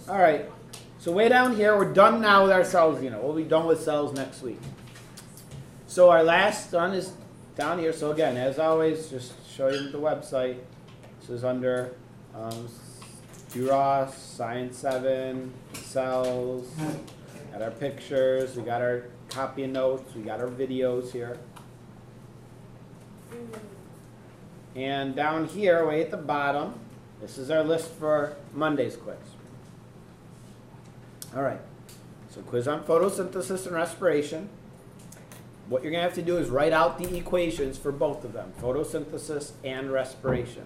All right. So way down here, we're done now with our cells. We'll be done with cells next week. So our last one is down here. So again, as always, just show you the website. This is under UROS, Science 7, cells. Got our pictures. We got our copy and notes. We got our videos here. And down here, way at the bottom, this is our list for Monday's quiz. All right, so quiz on photosynthesis and respiration. What you're going to have to do is write out the equations for both of them, photosynthesis and respiration.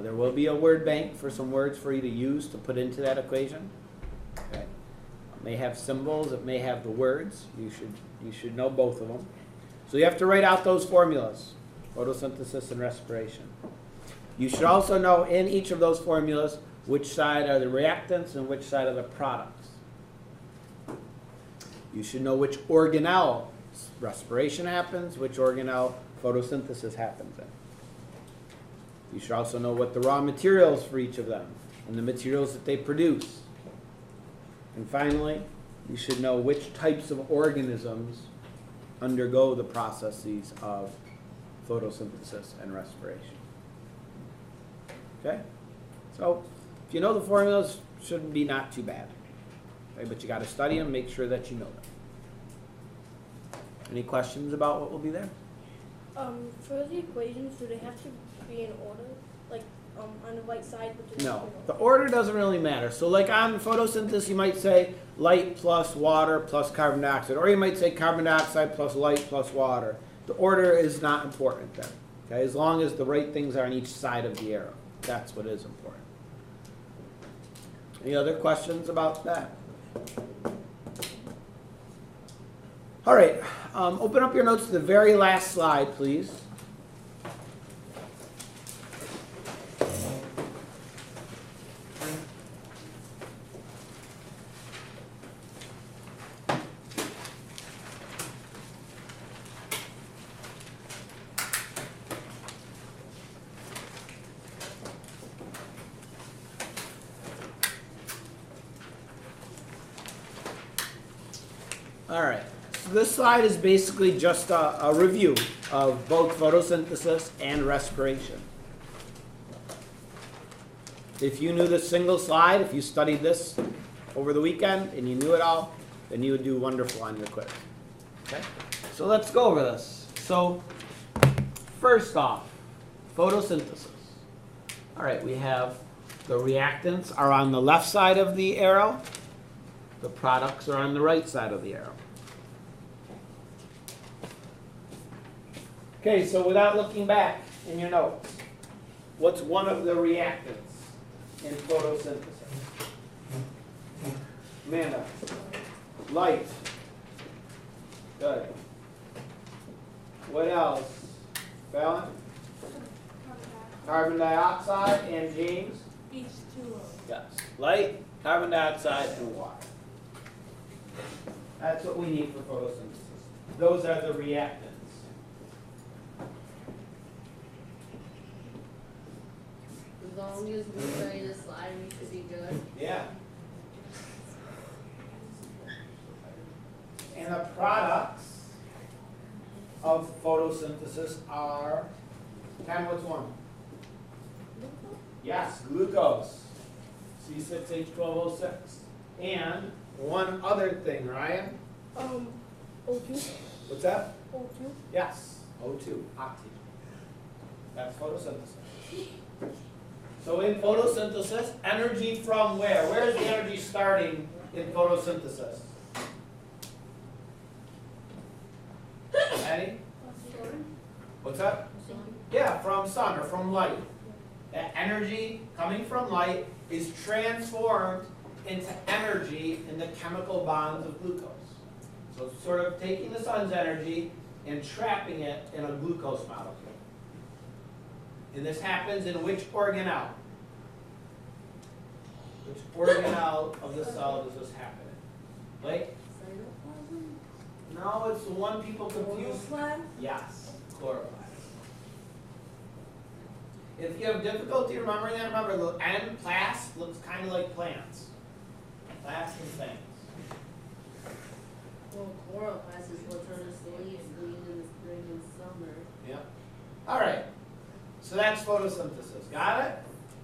There will be a word bank for some words for you to use to put into that equation. Okay. It may have symbols, it may have the words. You should know both of them. So you have to write out those formulas, photosynthesis and respiration. You should also know in each of those formulas which side are the reactants and which side are the products. You should know which organelle respiration happens, which organelle photosynthesis happens in. You should also know what the raw materials for each of them and the materials that they produce. And finally, you should know which types of organisms undergo the processes of photosynthesis and respiration. Okay? So, if you know the formulas, shouldn't be not too bad. Okay? But you got to study them, make sure that you know them. Any questions about what will be there? For the equations, do they have to be in order? Like on the right side? No, the order doesn't really matter. So like on photosynthesis, you might say light plus water plus carbon dioxide. Or you might say carbon dioxide plus light plus water. The order is not important then. Okay? As long as the right things are on each side of the arrow. That's what is important. Any other questions about that? All right, open up your notes to the very last slide, please. All right. This slide is basically just a review of both photosynthesis and respiration. If you knew this single slide, if you studied this over the weekend and you knew it all, then you would do wonderful on your quiz. Okay? So let's go over this. So first off, photosynthesis. All right, we have the reactants are on the left side of the arrow. The products are on the right side of the arrow. Okay, so without looking back in your notes, what's one of the reactants in photosynthesis? Amanda? Light. Good. What else? Fallon? Carbon dioxide. And James? H2O. Yes. Light, carbon dioxide, and water. That's what we need for photosynthesis. Those are the reactants. As long as we study the slide, we should be good. Yeah. And the products of photosynthesis are, Ken, what's one? Yes, glucose, C6H12O6. And one other thing, Ryan. O2. What's that? O2. Yes, O2, oxygen. That's photosynthesis. So in photosynthesis, energy from where? Where is the energy starting in photosynthesis? Eddie? What's that? Yeah, from sun or from light. That energy coming from light is transformed into energy in the chemical bonds of glucose. So it's sort of taking the sun's energy and trapping it in a glucose molecule. And this happens in which organelle? Which organelle of the cell does this happen in? Blake? No, it's the one people confuse. Yes, chloroplast. If you have difficulty remembering that, remember the N, plast, looks kind of like plants. lasting things. Well, chloroplast is what turns the leaves green in the spring and summer. Yep. All right. So that's photosynthesis. Got it?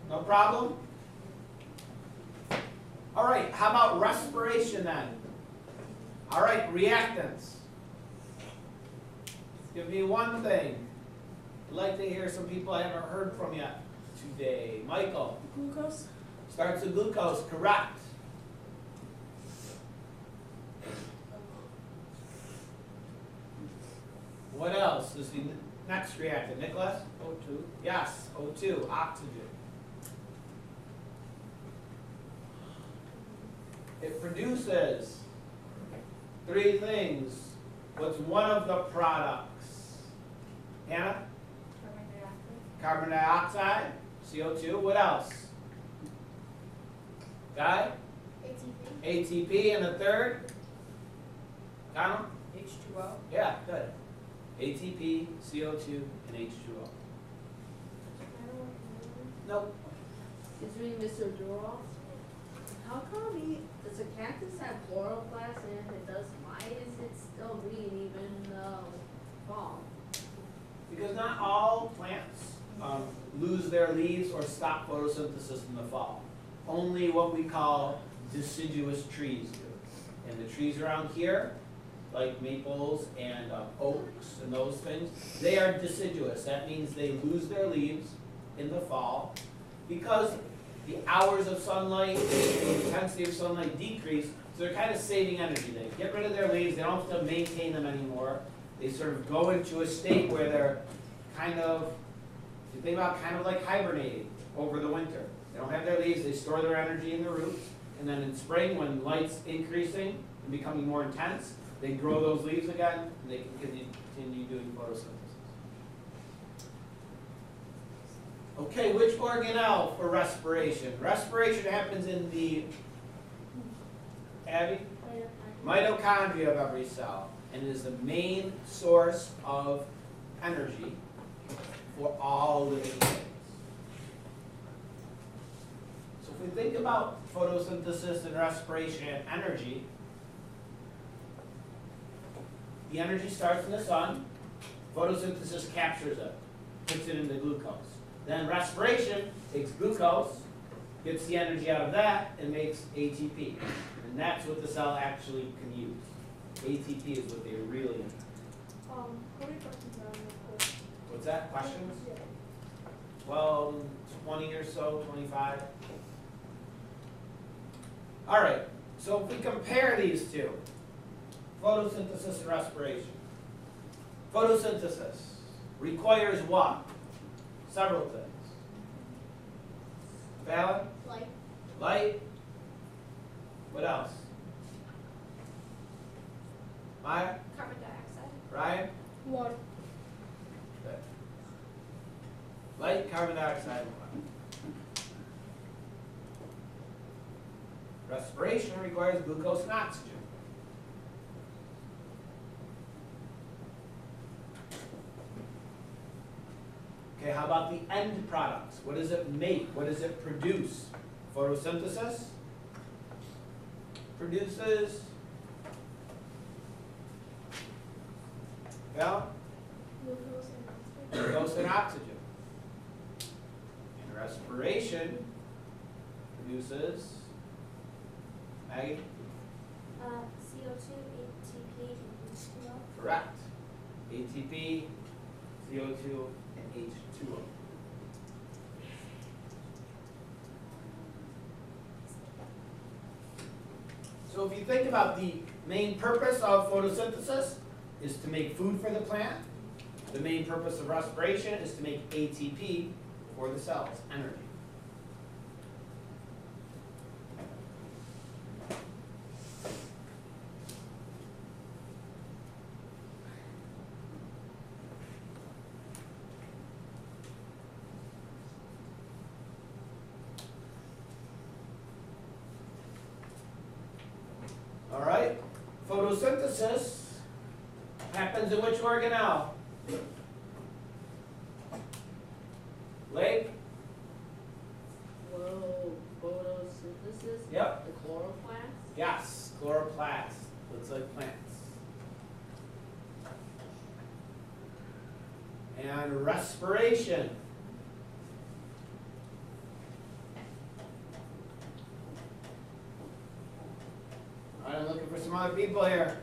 No problem? All right. How about respiration then? All right. Reactants. Give me one thing. I'd like to hear some people I haven't heard from yet today. Michael. Glucose. Starts with glucose. Correct. What else is the next reactant? Nicholas? O2. Yes, O2, oxygen. It produces three things. What's one of the products? Hannah? Carbon dioxide, CO2. What else? Guy? ATP. And the third? Connell? H2O. Yeah, good. ATP, CO2, and H2O. Nope. Excuse me, Mr. Durrell. How come does a cactus have chloroplast, and if it does, why is it still green even in the fall? Because not all plants lose their leaves or stop photosynthesis in the fall. Only what we call deciduous trees do. And the trees around here, like maples and oaks and those things, they are deciduous. That means they lose their leaves in the fall because the hours of sunlight, the intensity of sunlight decrease, so they're kind of saving energy. They get rid of their leaves, they don't have to maintain them anymore. They sort of go into a state where they're kind of, if you think about kind of like hibernating over the winter. They don't have their leaves, they store their energy in the roots, and then in spring when light's increasing and becoming more intense, they grow those leaves again, and they can continue doing photosynthesis. Okay, which organelle for respiration? Respiration happens in the, Abby? Mitochondria of every cell, and is the main source of energy for all living things. So if we think about photosynthesis and respiration and energy, the energy starts in the sun, photosynthesis captures it, puts it into glucose. Then respiration takes glucose, gets the energy out of that, and makes ATP. And that's what the cell actually can use. ATP is what they really need. How many questions are on the course? What's that? Questions? Yeah. Well, 20 or so, 25. All right, so if we compare these two, photosynthesis and respiration. Photosynthesis requires what? Several things. Fallon? Light. Light. What else? Maya? Carbon dioxide. Ryan? Water. Good. Light, carbon dioxide, and water. Respiration requires glucose and oxygen. Okay, how about the end products? What does it make? What does it produce? Photosynthesis produces, well, Glucose and oxygen. glucose and oxygen. And respiration produces, Maggie? CO2, ATP, and H2O. Correct. ATP, CO2, and H2O. So if you think about the main purpose of photosynthesis is to make food for the plant. The main purpose of respiration is to make ATP for the cells, energy. All right, photosynthesis happens in which organelle? Leg? Whoa, photosynthesis? Yep. The chloroplast? Yes, chloroplast. Looks like plants. And respiration. All right, I'm looking for some other people here.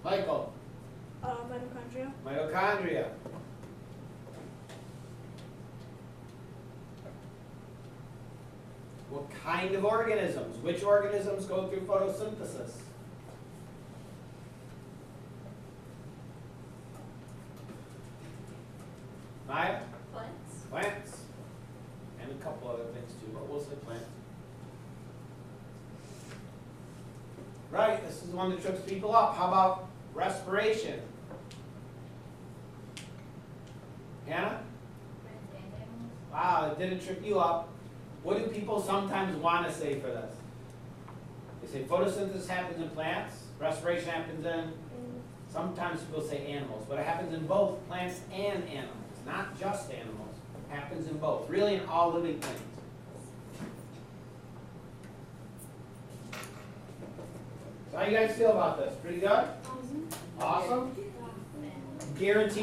Michael. Mitochondria. Mitochondria. What kind of organisms? Which organisms go through photosynthesis? Maya? Plants. Plants. And a couple other things too, but we'll say plants. Right, this is the one that trips people up. How about respiration? Hannah? Wow, it didn't trip you up. What do people sometimes want to say for this? They say photosynthesis happens in plants, respiration happens in, sometimes people say animals, but it happens in both plants and animals, not just animals. It happens in both, really in all living things. So how you guys feel about this? Pretty good? Awesome? Guaranteed.